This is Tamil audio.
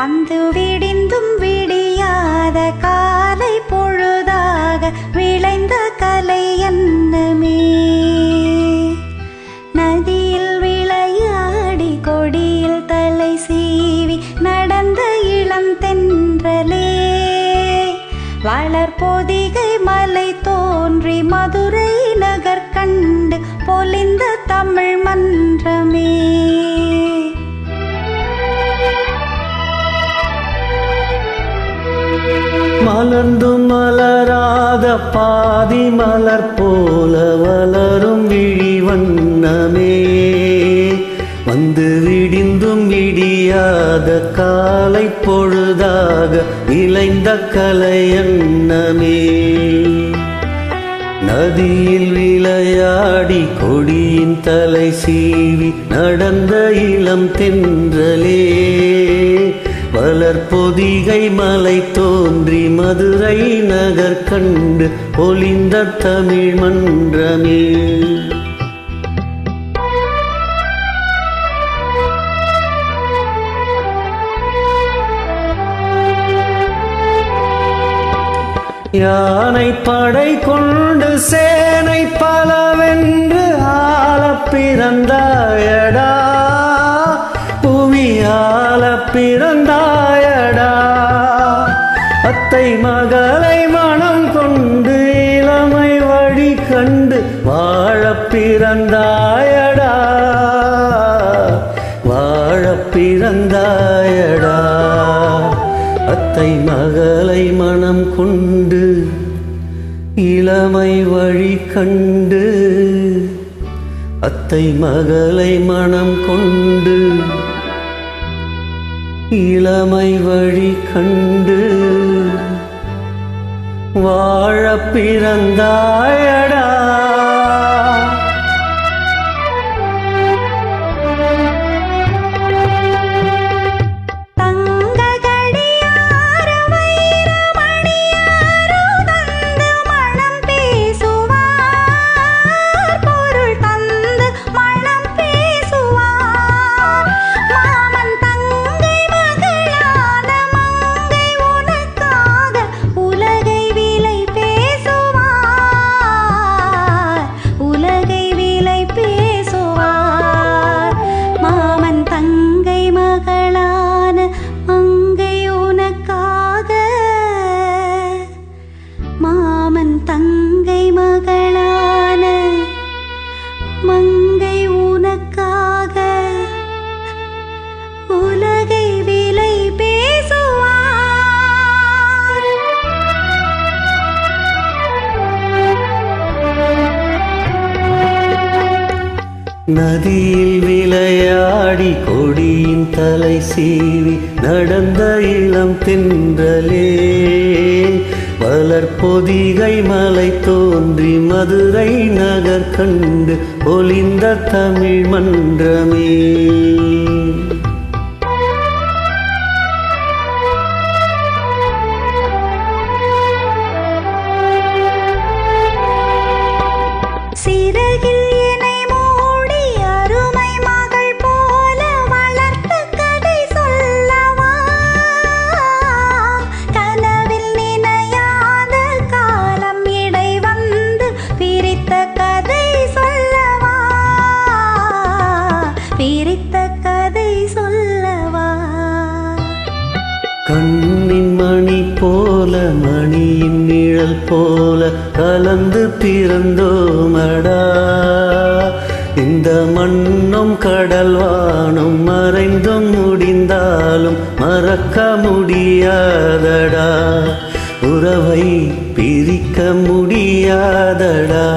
வந்து விடிந்தும் விடியாத காலை பொழுதாக விளைந்த கலை என்னமே. நதியில் விளையாடி கொடியில் தலை சீவி நடந்த இளம் தென்றலே, வளர்பொதிகை மலை தோன்றி மதுரை நகர் கண்டு பொலிந்த தமிழ் மன்றமே. மலர்ந்தும் மலராத பாதி மலர் போல வளரும் விழி வண்ணமே, வந்து விடிந்தும் விடியாத காலை பொழுதாக விளைந்த கலை எண்ணமே. நதியில் விளையாடி கொடியின் தலை சீவி நடந்த இளம் தென்றலே, வளர்பொதிகை மலை தோன்றி மதுரை நகர் கண்டு பொலிந்த தமிழ் மன்றமே. யானை படை கொண்டு சேனை பலவென்று ஆள பிறந்தாயடா, புவியாள பிறந்தாயடா. அத்தை மகளை மனம் கொண்டு இளமை வழி கண்டு வாழ பிறந்தாயடா, வாழ பிறந்தாயடா. அத்தை மகளை மனம் கொண்டு இளமை வழி கண்டு, அத்தை மகளை மனம் கொண்டு இளமை வழி கண்டு வாழ பிறந்தாயடா. மாமன் தங்கை மகளான மங்கை உனக்காக உலகை விலை பேசுவார். நதியில் விளையாடி கொடியின் தலை சீவி நடந்த இளம் தென்றலே, வளர்பொதிகை மலை தோன்றி மதுரை நகர் கண்டு பொலிந்த தமிழ் மன்றமே. சிறகில் என்னை மூடி அருமை மகள் போல வளர்த்த கதை சொல்லவா, கனவில் நினையாத காலம் இடை வந்து பிரித்த கதை சொல்லவா, பிரித்த கதை சொல்லவா. கண்ணின் மணி போல மணியின் நிழல் போல கலந்து பிறந்தோமடா, இந்த மண்ணும் கடல் வானும் மறைந்தும் முடிந்தாலும் மறக்க முடியாதடா, உறவை பிரிக்க முடியாதடா.